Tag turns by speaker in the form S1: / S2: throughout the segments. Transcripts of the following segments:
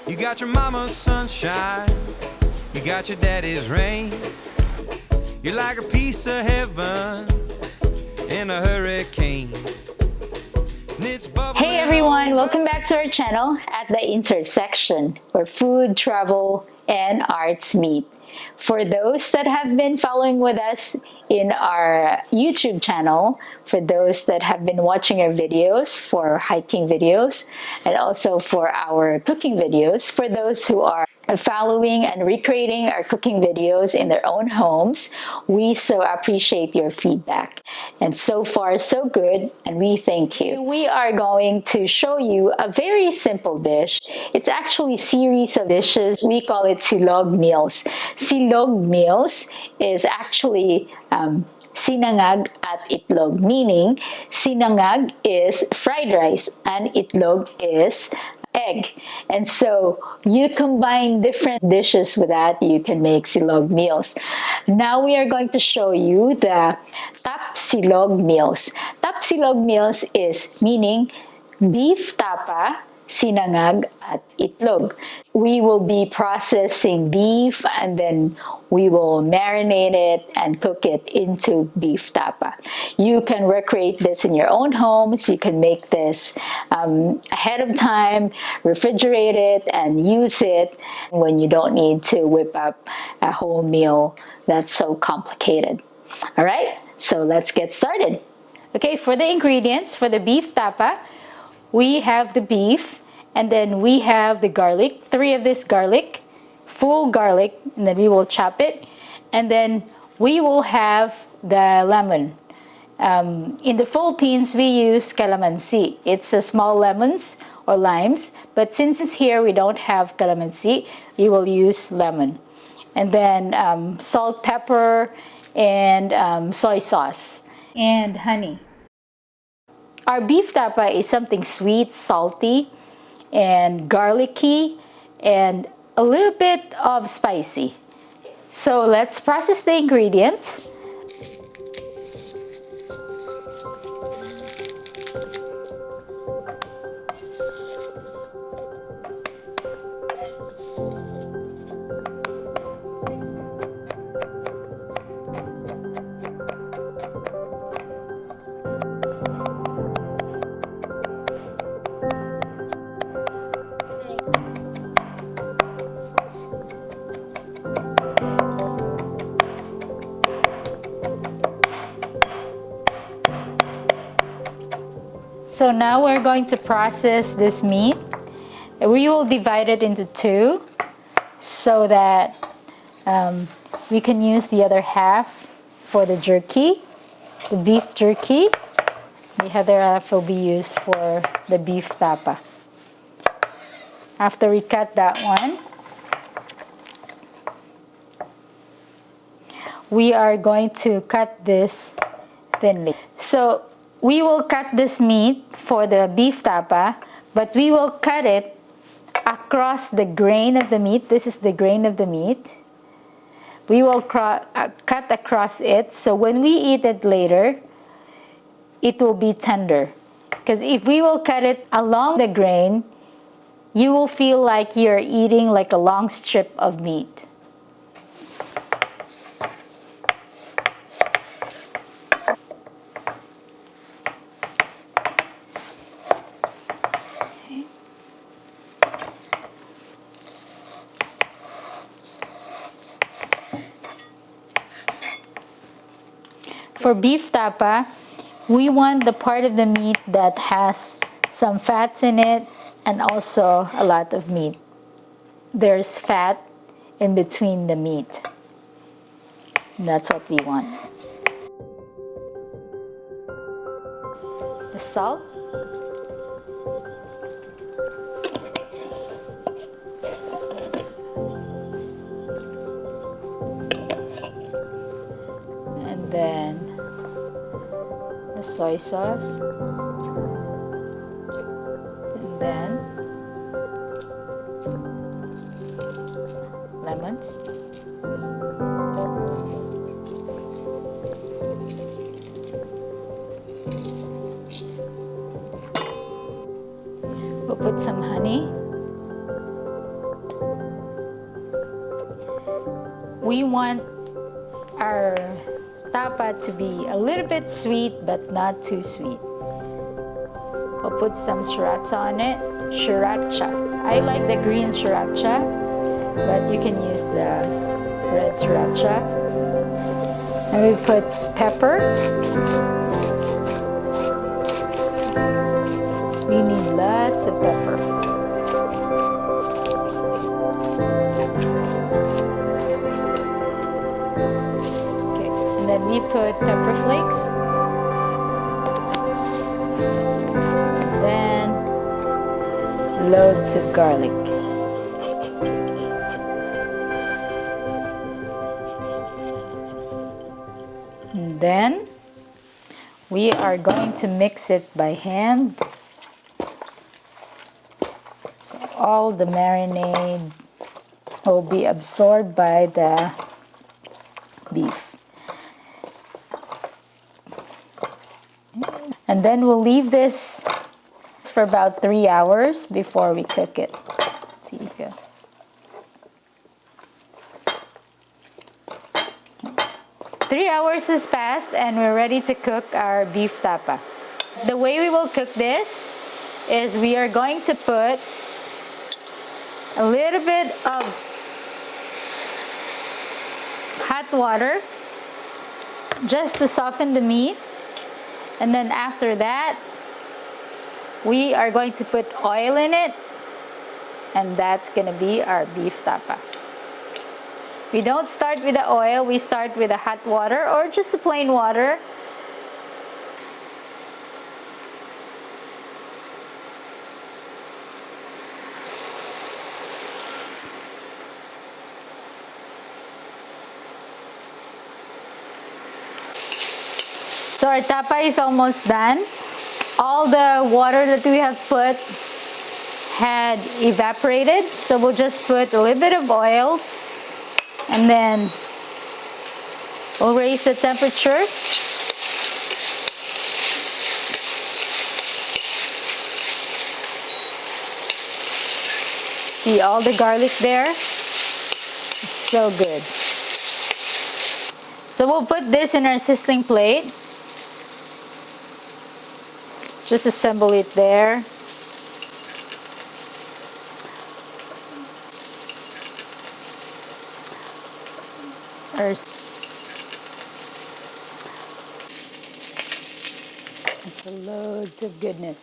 S1: You got your mama's sunshine, you got your daddy's rain. You're like a piece of heaven in a hurricane.
S2: Hey everyone, welcome back to our channel at the intersection where food, travel, and arts meet. For those that have been following with us in our YouTube channel, for those that have been watching our videos for hiking videos, and also for our cooking videos, for those who are following and recreating our cooking videos in their own homes, we so appreciate your feedback. And so far, so good, and we thank you. We are going to show you a very simple dish. It's actually a series of dishes. We call it Silog meals. Silog meals is actually Sinangag at Itlog, meaning Sinangag is fried rice and Itlog is egg. And so you combine different dishes with that, you can make silog meals. Now we are going to show you the TAPSILOG meals. TAPSILOG meals is meaning beef tapa, sinangag, at itlog. We will be processing beef and then we will marinate it and cook it into beef tapa. You can recreate this in your own homes. You can make this ahead of time, refrigerate it, and use it when you don't need to whip up a whole meal that's so complicated. All right, so let's get started. Okay, for the ingredients for the beef tapa, we have the beef, and then we have the garlic, 3 of this garlic, full garlic, and then we will chop it, and then we will have the lemon. In the Philippines, we use kalamansi. It's a small lemons or limes, but since here we don't have kalamansi, we will use lemon. And then salt, pepper, and soy sauce, and honey. Our beef tapa is something sweet, salty, and garlicky, and a little bit of spicy. So let's process the ingredients. So now we're going to process this meat. We will divide it into 2 so that we can use the other half for the jerky, the beef jerky. The other half will be used for the beef tapa. After we cut that one, we are going to cut this thinly. So we will cut this meat for the beef tapa, but we will cut it across the grain of the meat. This is the grain of the meat. We will cut across it, so when we eat it later, it will be tender. Because if we will cut it along the grain, you will feel like you're eating like a long strip of meat. For beef tapa, we want the part of the meat that has some fats in it and also a lot of meat. There's fat in between the meat. And that's what we want. The salt. And then the soy sauce, and then lemons, we'll put some honey, we want our tapa to be a little bit sweet but not too sweet. We'll put some chiracha on it. Chiracha. I like the green chiracha, but you can use the red sriracha. And we put pepper. We need lots of pepper. Okay, and then we put pepper flakes. And then loads of garlic. And then we are going to mix it by hand. So all the marinade will be absorbed by the beef. And then we'll leave this for about 3 hours before we cook it. See here. 3 hours has passed and we're ready to cook our beef tapa. The way we will cook this is we are going to put a little bit of hot water just to soften the meat. And then after that, we are going to put oil in it. And that's going to be our beef tapa. We don't start with the oil, we start with the hot water or just the plain water. So our tapa is almost done. All the water that we have put had evaporated. So we'll just put a little bit of oil and then we'll raise the temperature. See all the garlic there? It's so good. So we'll put this in our sizzling plate. Just assemble it there. It's loads of goodness.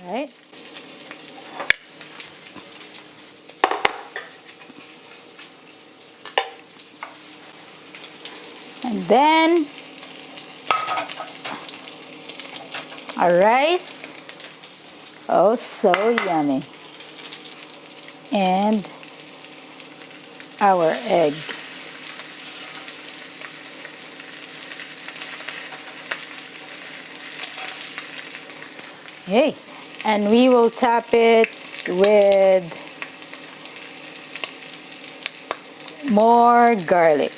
S2: All right. And then our rice. Oh, so yummy. And our egg. Okay, and we will top it with more garlic.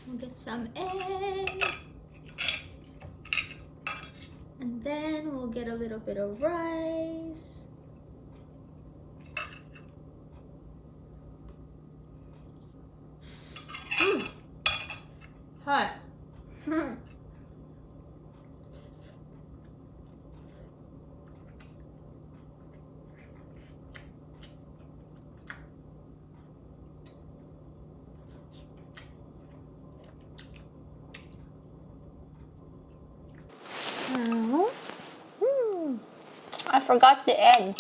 S3: We'll get some egg. And then we'll get a little bit of rice. Hot. I forgot the egg.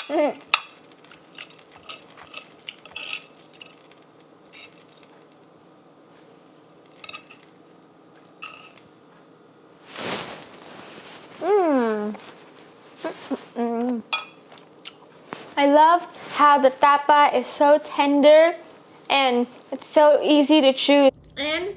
S3: I love how the tapa is so tender and it's so easy to chew. And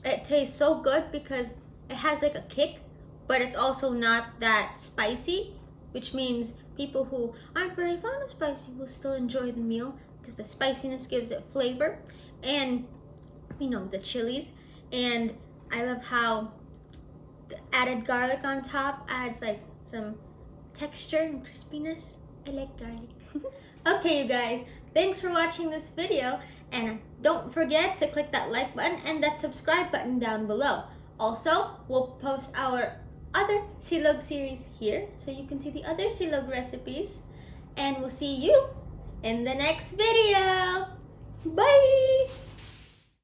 S3: it tastes so good because it has like a kick, but it's also not that spicy, which means people who aren't very fond of spicy will still enjoy the meal because the spiciness gives it flavor and, you know, the chilies. And I love how the added garlic on top adds like some texture and crispiness. I like garlic. Okay, you guys, thanks for watching this video, and don't forget to click that like button and that subscribe button down below. Also, we'll post our other silog series here so you can see the other silog recipes, and we'll see you in the next video. Bye!